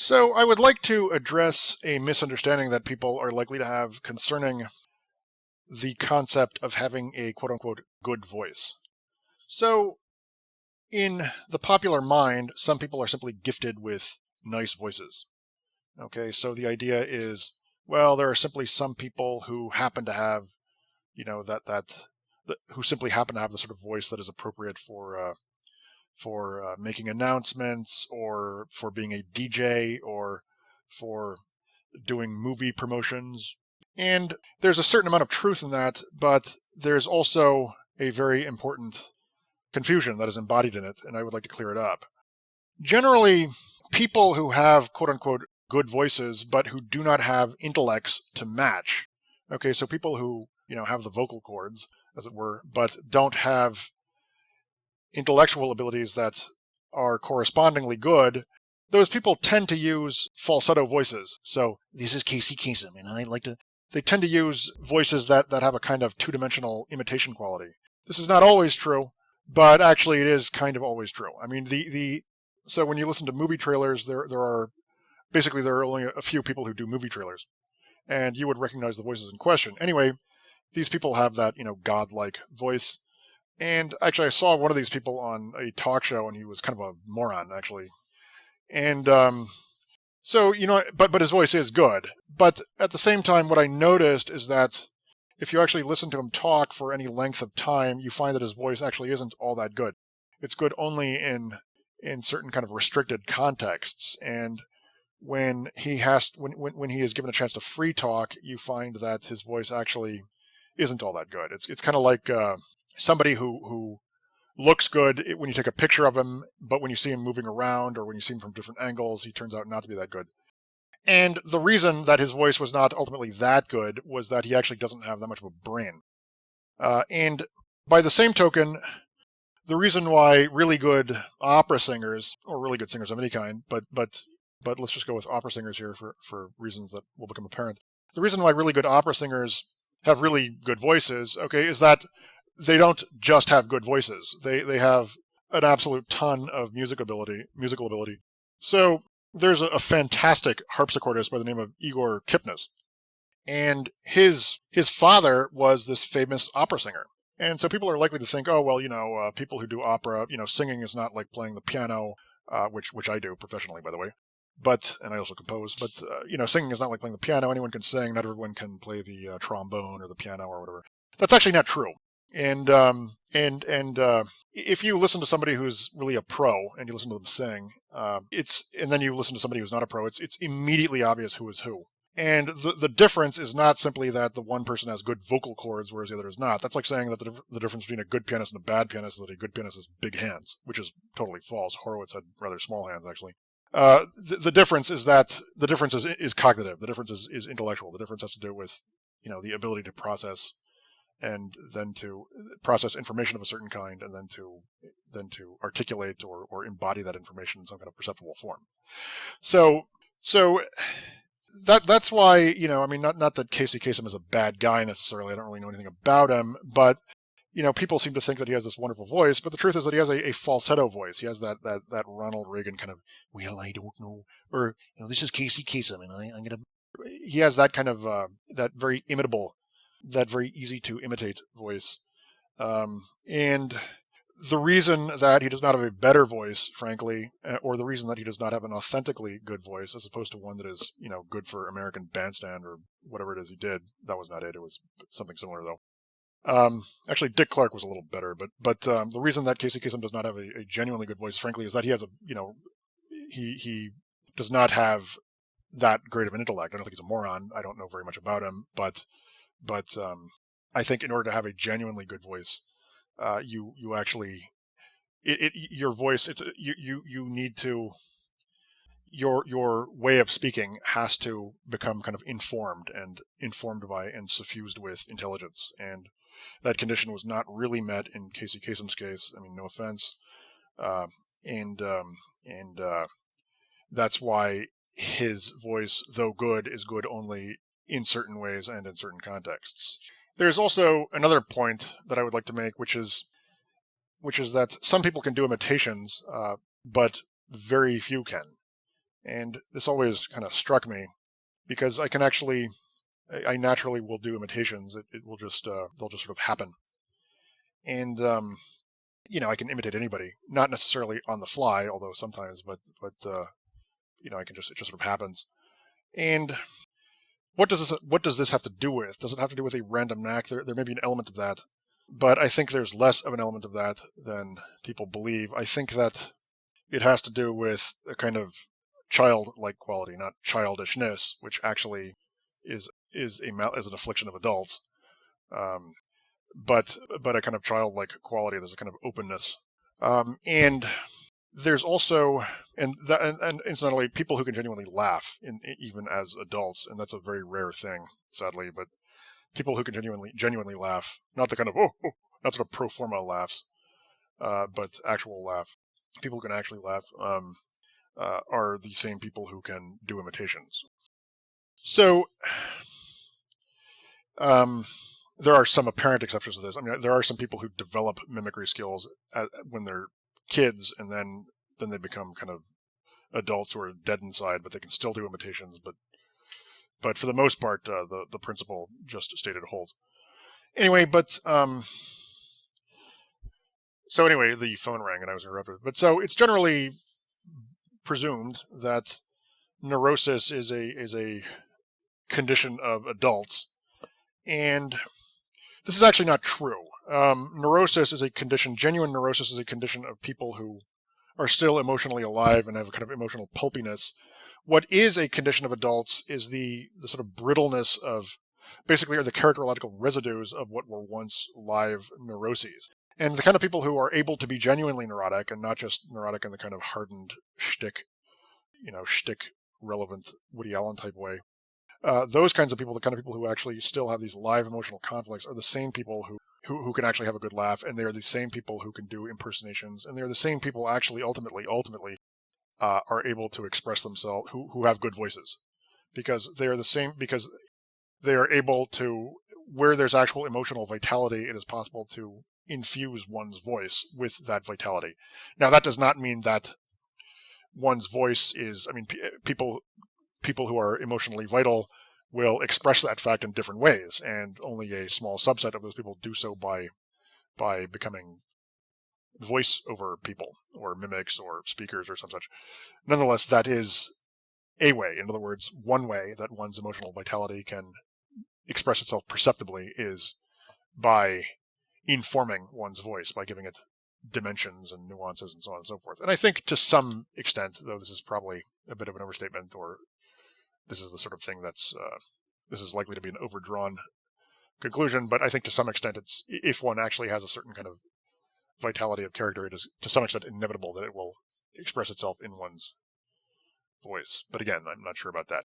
So, I would like to address a misunderstanding that people are likely to have concerning the concept of having a quote unquote good voice. So, in the popular mind, some people are simply gifted with nice voices. Okay, so the idea is, well, there are simply some people who happen to have, who simply happen to have the sort of voice that is appropriate for making announcements, or for being a DJ, or for doing movie promotions. And there's a certain amount of truth in that, but there's also a very important confusion that is embodied in it, and I would like to clear it up. Generally, people who have quote unquote good voices, but who do not have intellects to match. Okay, so people who, have the vocal cords, as it were, but don't have intellectual abilities that are correspondingly good, those people tend to use falsetto voices. So, this is Casey Kasem, and I like to. They tend to use voices that have a kind of two-dimensional imitation quality. This is not always true, but actually it is kind of always true. I mean, so when you listen to movie trailers, there are only a few people who do movie trailers, and you would recognize the voices in question. Anyway, these people have that, godlike voice. And actually, I saw one of these people on a talk show, and he was kind of a moron, actually. And so, but his voice is good. But at the same time, what I noticed is that if you actually listen to him talk for any length of time, you find that his voice actually isn't all that good. It's good only in certain kind of restricted contexts. And when he is given a chance to free talk, you find that his voice actually isn't all that good. It's kind of like somebody who looks good when you take a picture of him, but when you see him moving around or when you see him from different angles, he turns out not to be that good. And the reason that his voice was not ultimately that good was that he actually doesn't have that much of a brain. And by the same token, the reason why really good opera singers, or really good singers of any kind, but let's just go with opera singers here for reasons that will become apparent. The reason why really good opera singers have really good voices, okay, is that they don't just have good voices. They have an absolute ton of musical ability. So there's a fantastic harpsichordist by the name of Igor Kipnis, and his father was this famous opera singer. And so people are likely to think, oh, well, people who do opera, singing is not like playing the piano, which I do professionally, by the way. And I also compose. But singing is not like playing the piano. Anyone can sing. Not everyone can play the trombone or the piano or whatever. That's actually not true. And if you listen to somebody who's really a pro and you listen to them sing, and then you listen to somebody who's not a pro, it's immediately obvious who is who. And the difference is not simply that the one person has good vocal cords, whereas the other is not. That's like saying that the difference between a good pianist and a bad pianist is that a good pianist has big hands, which is totally false. Horowitz had rather small hands, actually. The difference is that the difference is cognitive. The difference is intellectual. The difference has to do with, the ability to process, and then to process information of a certain kind, and then to articulate or embody that information in some kind of perceptible form. So that's why, not that Casey Kasem is a bad guy necessarily. I don't really know anything about him, but people seem to think that he has this wonderful voice, but the truth is that he has a falsetto voice. He has that Ronald Reagan kind of, well, I don't know, or this is Casey Kasem, and I'm gonna. He has that kind of that very imitable, that very easy to imitate voice, and the reason that he does not have a better voice, frankly, or the reason that he does not have an authentically good voice, as opposed to one that is, good for American Bandstand or whatever it is he did. That was not it. It was something similar, though. Actually, Dick Clark was a little better, but the reason that Casey Kasem does not have a genuinely good voice, frankly, is that he has he does not have that great of an intellect. I don't think he's a moron. I don't know very much about him, but I think in order to have a genuinely good voice, you actually your voice, you need to, your way of speaking has to become kind of informed by and suffused with intelligence, and that condition was not really met in Casey Kasem's case. I mean, no offense, and that's why his voice, though good, is good only in certain ways and in certain contexts. There's also another point that I would like to make, which is that some people can do imitations, but very few can. And this always kind of struck me because I naturally will do imitations. It will just, they'll just sort of happen. And, I can imitate anybody, not necessarily on the fly, although sometimes, but I can it just sort of happens. And what does this have to do with? Does it have to do with a random knack? There may be an element of that, but I think there's less of an element of that than people believe. I think that it has to do with a kind of childlike quality, not childishness, which actually is an affliction of adults. But a kind of childlike quality. There's a kind of openness, and there's also and incidentally, people who can genuinely laugh even as adults, and that's a very rare thing, sadly. But people who can genuinely laugh, not the kind of not sort of pro forma laughs, but actual laugh. People who can actually laugh are the same people who can do imitations. So, there are some apparent exceptions to this. I mean, there are some people who develop mimicry skills when they're kids, and then they become kind of adults who are dead inside, but they can still do imitations. But for the most part, the principle just stated holds. Anyway, so anyway, the phone rang and I was interrupted. But so it's generally presumed that neurosis is a condition of adults, and this is actually not true. Neurosis is a condition. Genuine neurosis is a condition of people who are still emotionally alive and have a kind of emotional pulpiness. What is a condition of adults is the sort of brittleness of, basically, are the characterological residues of what were once live neuroses. And the kind of people who are able to be genuinely neurotic and not just neurotic in the kind of hardened shtick relevant Woody Allen type way. Those kinds of people, the kind of people who actually still have these live emotional conflicts, are the same people who can actually have a good laugh, and they are the same people who can do impersonations, and they are the same people actually ultimately are able to express themselves, who have good voices, because they are the same, because they are able to, where there's actual emotional vitality, it is possible to infuse one's voice with that vitality. Now, that does not mean that one's voice is, I mean, people who are emotionally vital will express that fact in different ways, and only a small subset of those people do so by becoming voice over people, or mimics, or speakers, or some such. Nonetheless, that is a way. In other words, one way that one's emotional vitality can express itself perceptibly is by informing one's voice, by giving it dimensions and nuances and so on and so forth. And I think to some extent, though this is probably a bit of an overstatement, or this is the sort of thing that's this is likely to be an overdrawn conclusion, but I think to some extent, it's, if one actually has a certain kind of vitality of character, it is to some extent inevitable that it will express itself in one's voice. But again, I'm not sure about that.